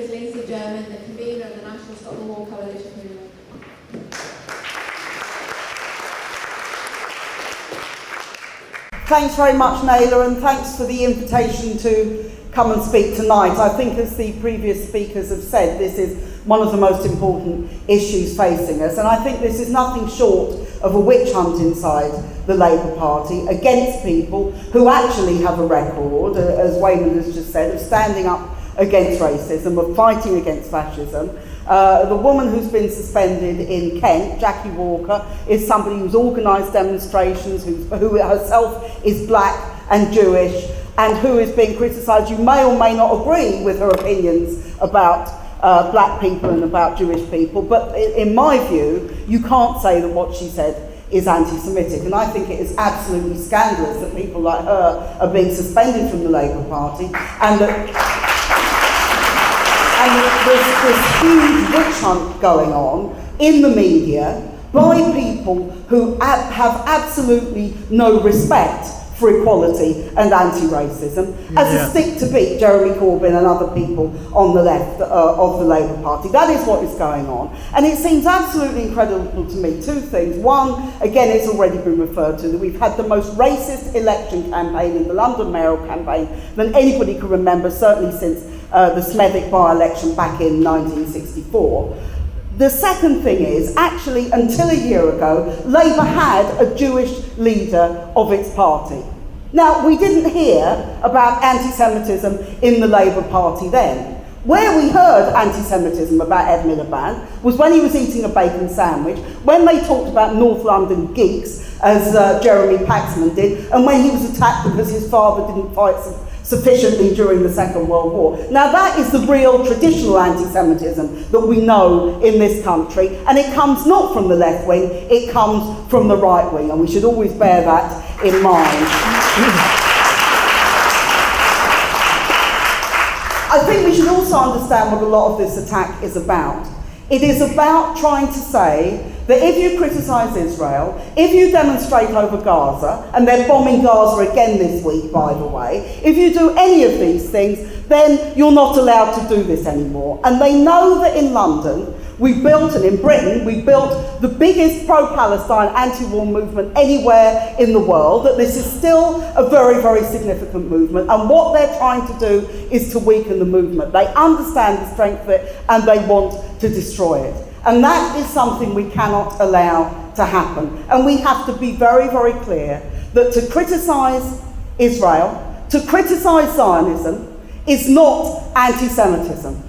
is Lindsey, the convener of the National Stop the War Coalition movement. Thanks very much, Naila, and thanks for the invitation to come and speak tonight. I think, as the previous speakers have said, this is one of the most important issues facing us, and I think this is nothing short of a witch hunt inside the Labour Party against people who actually have a record, as Weyman has just said, of standing up against racism, of fighting against fascism. The woman who's been suspended in Kent, Jackie Walker, is somebody who's organised demonstrations, who herself is black and Jewish, and who is being criticised. You may or may not agree with her opinions about black people and about Jewish people, but in my view, you can't say that what she said is anti-Semitic, and I think it is absolutely scandalous that people like her are being suspended from the Labour Party, and that there's this huge witch hunt going on in the media by people who have absolutely no respect for equality and anti-racism, as a stick to beat Jeremy Corbyn and other people on the left of the Labour Party. That is what is going on. And it seems absolutely incredible to me. Two things. One, again, it's already been referred to, that we've had the most racist election campaign in the London mayoral campaign than anybody can remember, certainly since the Smethwick by-election back in 1964. The second thing is, actually, until a year ago, Labour had a Jewish leader of its party. Now, we didn't hear about anti-Semitism in the Labour Party then. Where we heard anti-Semitism about Ed Miliband was when he was eating a bacon sandwich, when they talked about North London geeks, as Jeremy Paxman did, and when he was attacked because his father didn't fight sufficiently during the Second World War. Now that is the real traditional anti-Semitism that we know in this country, and it comes not from the left wing, it comes from the right wing, and we should always bear that in mind. I think we should also understand what a lot of this attack is about. It is about trying to say that if you criticise Israel, if you demonstrate over Gaza, and they're bombing Gaza again this week, by the way, if you do any of these things, then you're not allowed to do this anymore. And they know that in London, we built, and in Britain, we built the biggest pro-Palestine anti-war movement anywhere in the world, that this is still a very, very significant movement, and what they're trying to do is to weaken the movement. They understand the strength of it, and they want to destroy it. And that is something we cannot allow to happen. And we have to be very, very clear that to criticise Israel, to criticise Zionism, is not anti-Semitism.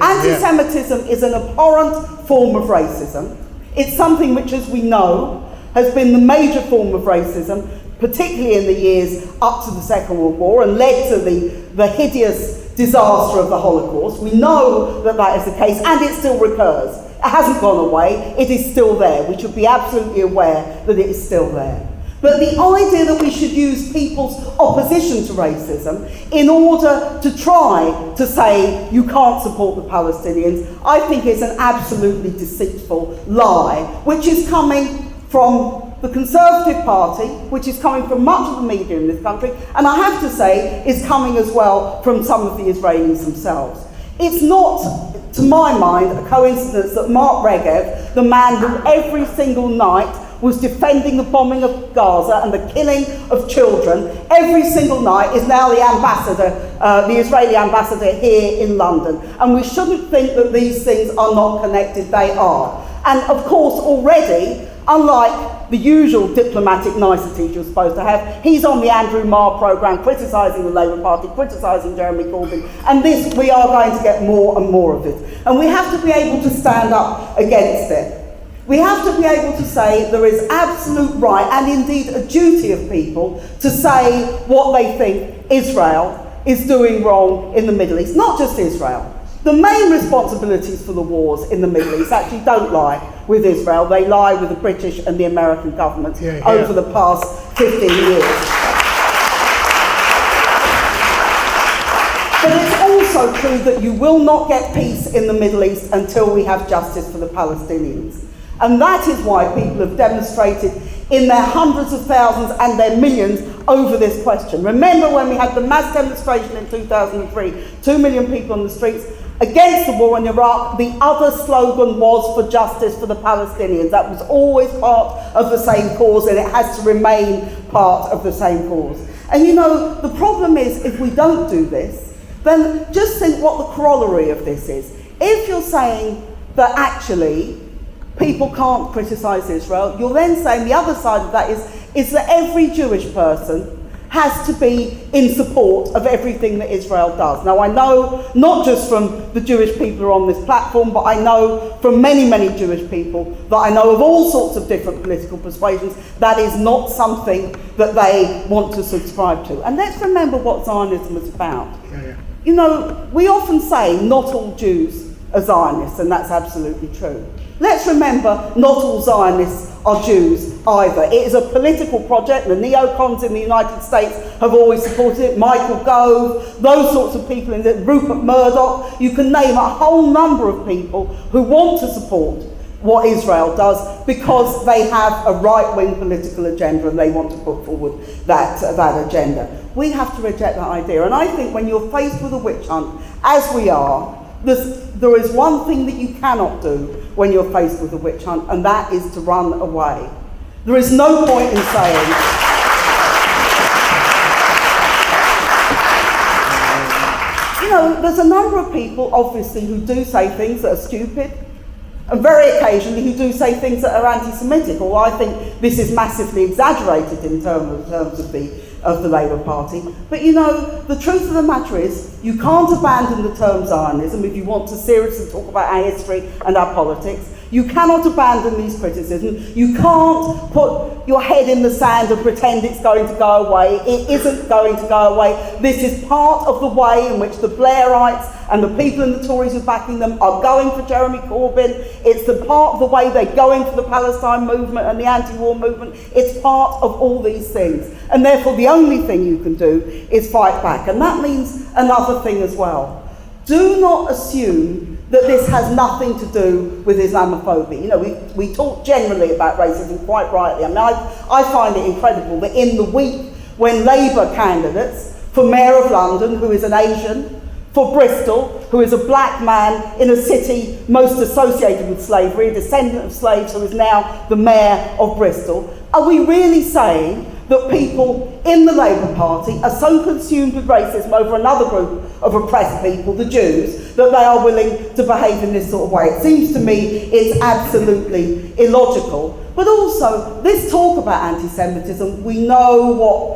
Anti-Semitism is an abhorrent form of racism. It's something which, as we know, has been the major form of racism, particularly in the years up to the Second World War, and led to the hideous disaster of the Holocaust. We know that that is the case, and it still recurs. It hasn't gone away, it is still there. We should be absolutely aware that it is still there. But the idea that we should use people's opposition to racism in order to try to say you can't support the Palestinians, I think is an absolutely deceitful lie, which is coming from the Conservative Party, which is coming from much of the media in this country, and I have to say is coming as well from some of the Israelis themselves. It's not, to my mind, a coincidence that Mark Regev, the man who every single night was defending the bombing of Gaza and the killing of children every single night, is now the ambassador, the Israeli ambassador here in London. And we shouldn't think that these things are not connected, they are. And of course, already, unlike the usual diplomatic niceties you're supposed to have, he's on the Andrew Marr programme criticising the Labour Party, criticising Jeremy Corbyn, and this, we are going to get more and more of it. And we have to be able to stand up against it. We have to be able to say there is absolute right, and indeed a duty of people, to say what they think Israel is doing wrong in the Middle East. Not just Israel. The main responsibilities for the wars in the Middle East actually don't lie with Israel. They lie with the British and the American governments over the past 15 years. But it's also true that you will not get peace in the Middle East until we have justice for the Palestinians. And that is why people have demonstrated in their hundreds of thousands and their millions over this question. Remember when we had the mass demonstration in 2003, 2 million people on the streets, against the war in Iraq, the other slogan was for justice for the Palestinians. That was always part of the same cause, and it has to remain part of the same cause. And you know, the problem is, if we don't do this, then just think what the corollary of this is. If you're saying that actually people can't criticise Israel, you're then saying the other side of that is that every Jewish person has to be in support of everything that Israel does. Now, I know, not just from the Jewish people who are on this platform, but I know from many, many Jewish people that I know of all sorts of different political persuasions, that is not something that they want to subscribe to. And let's remember what Zionism is about. You know, we often say not all Jews are Zionists, and that's absolutely true. Let's remember, not all Zionists are Jews either. It is a political project. The neocons in the United States have always supported it. Michael Gove, those sorts of people, Rupert Murdoch. You can name a whole number of people who want to support what Israel does because they have a right-wing political agenda and they want to put forward that agenda. We have to reject that idea. And I think when you're faced with a witch hunt, as we are, there is one thing that you cannot do when you're faced with a witch hunt, and that is to run away. There is no point in saying, you know, there's a number of people, obviously, who do say things that are stupid, and very occasionally who do say things that are anti-Semitic, or I think this is massively exaggerated in terms of the Labour Party. But you know, the truth of the matter is, you can't abandon the term Zionism if you want to seriously talk about our history and our politics. You cannot abandon these criticisms. You can't put your head in the sand and pretend it's going to go away. It isn't going to go away. This is part of the way in which the Blairites and the people in the Tories who are backing them are going for Jeremy Corbyn. It's the part of the way they're going for the Palestine movement and the anti-war movement. It's part of all these things. And therefore the only thing you can do is fight back. And that means another thing as well. Do not assume that this has nothing to do with Islamophobia. You know, we talk generally about racism, quite rightly. I mean, I find it incredible that in the week when Labour candidates for Mayor of London, who is an Asian, for Bristol, who is a black man in a city most associated with slavery, a descendant of slaves who is now the Mayor of Bristol, are we really saying that people in the Labour Party are so consumed with racism over another group of oppressed people, the Jews, that they are willing to behave in this sort of way? It seems to me it's absolutely illogical. But also, this talk about anti-Semitism, we know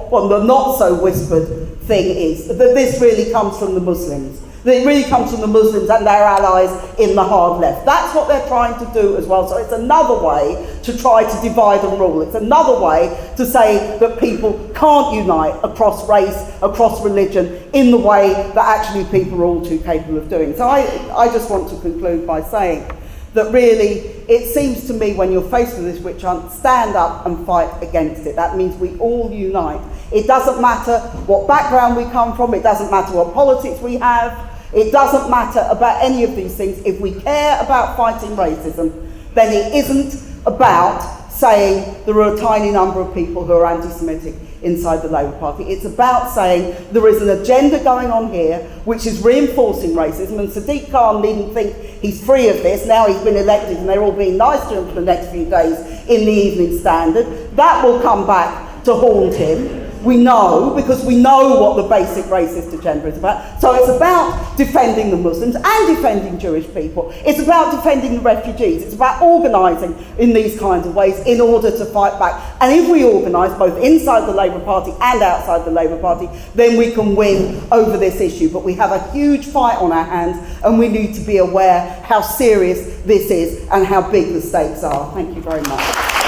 what the not-so-whispered thing is, that this really comes from the Muslims. That it really comes from the Muslims and their allies in the hard left. That's what they're trying to do as well. So it's another way to try to divide and rule. It's another way to say that people can't unite across race, across religion, in the way that actually people are all too capable of doing. So I just want to conclude by saying that really, it seems to me when you're faced with this witch hunt, stand up and fight against it. That means we all unite. It doesn't matter what background we come from, it doesn't matter what politics we have, it doesn't matter about any of these things. If we care about fighting racism, then it isn't about saying there are a tiny number of people who are anti-Semitic inside the Labour Party. It's about saying there is an agenda going on here which is reinforcing racism, and Sadiq Khan needn't think he's free of this. Now he's been elected and they're all being nice to him for the next few days in the Evening Standard. That will come back to haunt him. We know, because we know what the basic racist agenda is about. So it's about defending the Muslims and defending Jewish people. It's about defending the refugees. It's about organising in these kinds of ways in order to fight back. And if we organise both inside the Labour Party and outside the Labour Party, then we can win over this issue. But we have a huge fight on our hands, and we need to be aware how serious this is and how big the stakes are. Thank you very much.